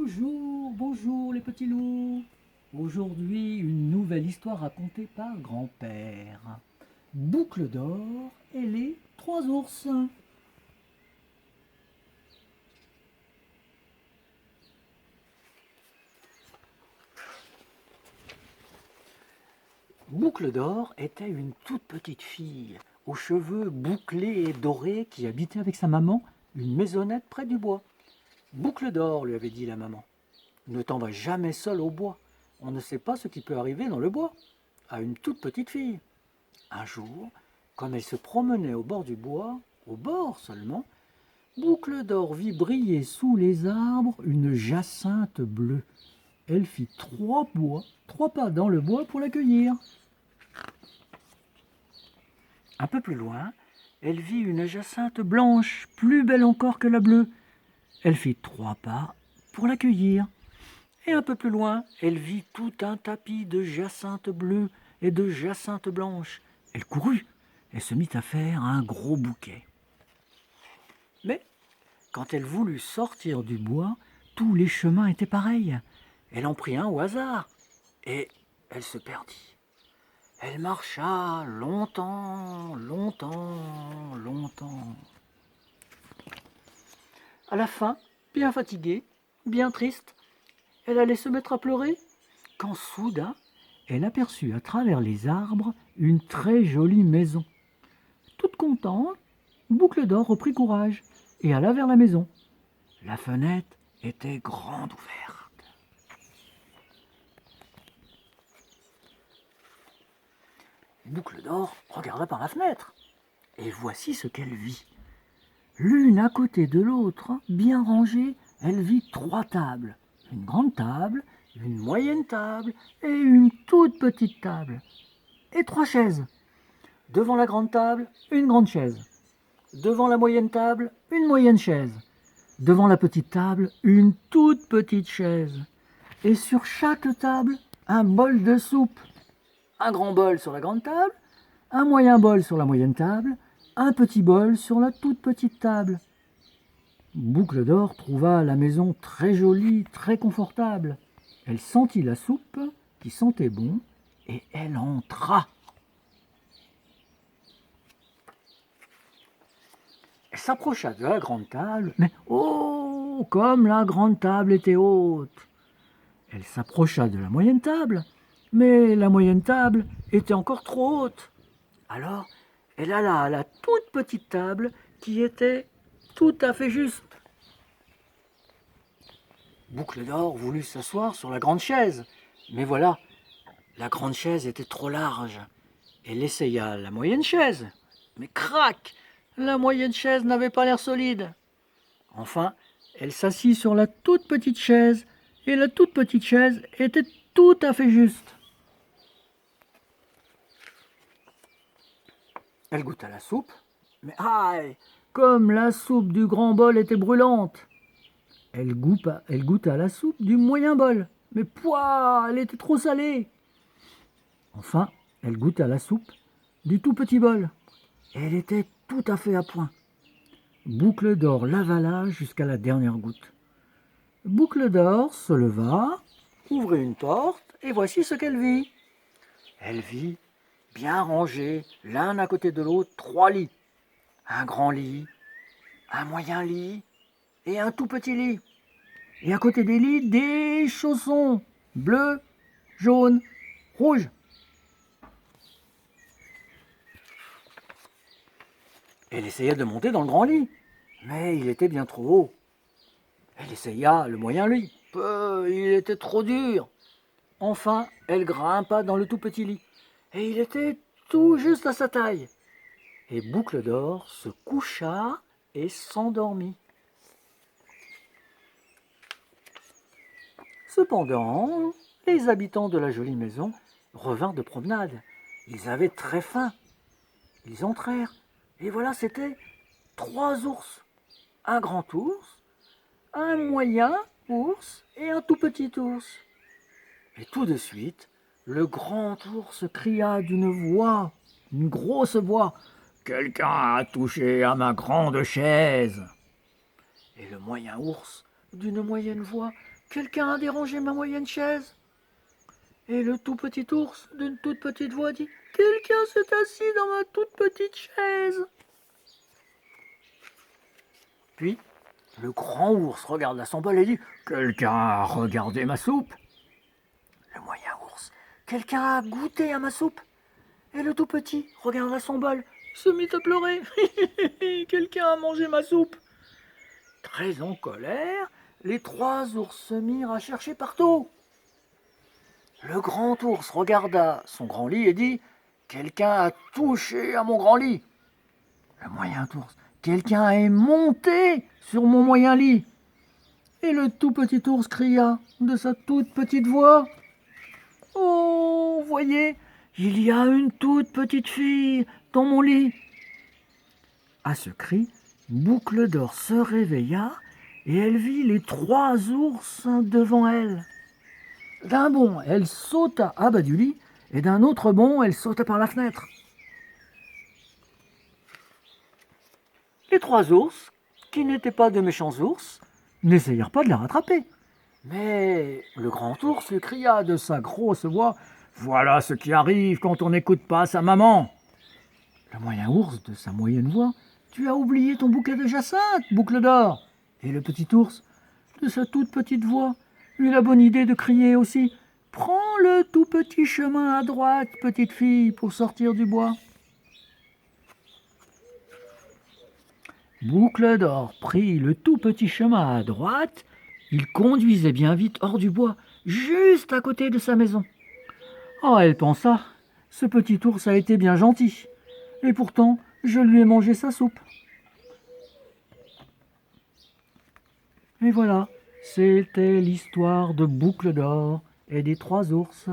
Bonjour, bonjour les petits loups. Aujourd'hui, une nouvelle histoire racontée par grand-père. Boucle d'or et les trois ours. Boucle d'or était une toute petite fille, aux cheveux bouclés et dorés, qui habitait avec sa maman une maisonnette près du bois. Boucle d'or, lui avait dit la maman, ne t'en vas jamais seule au bois. On ne sait pas ce qui peut arriver dans le bois à une toute petite fille. Un jour, comme elle se promenait au bord du bois, au bord seulement, Boucle d'or vit briller sous les arbres une jacinthe bleue. Elle fit trois pas dans le bois pour l'accueillir. Un peu plus loin, elle vit une jacinthe blanche, plus belle encore que la bleue. Elle fit trois pas pour l'accueillir. Et un peu plus loin, elle vit tout un tapis de jacinthe bleue et de jacinthe blanche. Elle courut et se mit à faire un gros bouquet. Mais quand elle voulut sortir du bois, tous les chemins étaient pareils. Elle en prit un au hasard et elle se perdit. Elle marcha longtemps, longtemps, longtemps. À la fin, bien fatiguée, bien triste, elle allait se mettre à pleurer, quand soudain, elle aperçut à travers les arbres une très jolie maison. Toute contente, Boucle d'or reprit courage et alla vers la maison. La fenêtre était grande ouverte. Boucle d'or regarda par la fenêtre, et voici ce qu'elle vit. L'une à côté de l'autre, bien rangées, elle vit trois tables. Une grande table, une moyenne table et une toute petite table. Et trois chaises. Devant la grande table, une grande chaise. Devant la moyenne table, une moyenne chaise. Devant la petite table, une toute petite chaise. Et sur chaque table, un bol de soupe. Un grand bol sur la grande table, un moyen bol sur la moyenne table, un petit bol sur la toute petite table. Boucle d'or trouva la maison très jolie, très confortable. Elle sentit la soupe, qui sentait bon, et elle entra. Elle s'approcha de la grande table, mais oh, comme la grande table était haute! Elle s'approcha de la moyenne table, mais la moyenne table était encore trop haute. Alors, elle alla à la toute petite table qui était tout à fait juste. Boucle d'or voulut s'asseoir sur la grande chaise, mais voilà, la grande chaise était trop large. Elle essaya la moyenne chaise, mais crac, la moyenne chaise n'avait pas l'air solide. Enfin, elle s'assit sur la toute petite chaise, et la toute petite chaise était tout à fait juste. Elle goûta la soupe, mais aïe, comme la soupe du grand bol était brûlante. Elle goûta la soupe du moyen bol, mais pouah, elle était trop salée. Enfin, elle goûta la soupe du tout petit bol. Elle était tout à fait à point. Boucle d'or l'avala jusqu'à la dernière goutte. Boucle d'or se leva, ouvrit une porte, et voici ce qu'elle vit. Elle vit, bien rangés, l'un à côté de l'autre, trois lits. Un grand lit, un moyen lit et un tout petit lit. Et à côté des lits, des chaussons, bleus, jaunes, rouges. Elle essaya de monter dans le grand lit, mais il était bien trop haut. Elle essaya le moyen lit, il était trop dur. Enfin, elle grimpa dans le tout petit lit, et il était tout juste à sa taille. Et Boucle d'or se coucha et s'endormit. Cependant, les habitants de la jolie maison revinrent de promenade. Ils avaient très faim. Ils entrèrent, et voilà, c'était trois ours. Un grand ours, un moyen ours et un tout petit ours. Et tout de suite, le grand ours cria d'une voix, une grosse voix, « Quelqu'un a touché à ma grande chaise !» Et le moyen ours, d'une moyenne voix, quelqu'un a dérangé ma moyenne chaise. Et le tout petit ours, d'une toute petite voix, dit, quelqu'un s'est assis dans ma toute petite chaise. Puis, le grand ours regarde son bol et dit, quelqu'un a regardé ma soupe. Le moyen ours, quelqu'un a goûté à ma soupe. Et le tout petit regarda son bol, se mit à pleurer. Quelqu'un a mangé ma soupe. Très en colère, les trois ours se mirent à chercher partout. Le grand ours regarda son grand lit et dit, quelqu'un a touché à mon grand lit. Le moyen ours, quelqu'un est monté sur mon moyen lit. Et le tout petit ours cria de sa toute petite voix, oh, voyez, il y a une toute petite fille dans mon lit. À ce cri, Boucle d'Or se réveilla et elle vit les trois ours devant elle. D'un bond, elle sauta à bas du lit et d'un autre bond, elle sauta par la fenêtre. Les trois ours, qui n'étaient pas de méchants ours, n'essayèrent pas de la rattraper. Mais le grand ours lui cria de sa grosse voix, « Voilà ce qui arrive quand on n'écoute pas sa maman !» Le moyen ours, de sa moyenne voix, « Tu as oublié ton bouquet de jacinthe, Boucle d'Or !» Et le petit ours, de sa toute petite voix, eut la bonne idée de crier aussi, « Prends le tout petit chemin à droite, petite fille, pour sortir du bois. » Boucle d'Or prit le tout petit chemin à droite. Il conduisait bien vite hors du bois, juste à côté de sa maison. Oh, elle pensa, ce petit ours a été bien gentil, et pourtant je lui ai mangé sa soupe. Et voilà, c'était l'histoire de Boucle d'Or et des trois ours.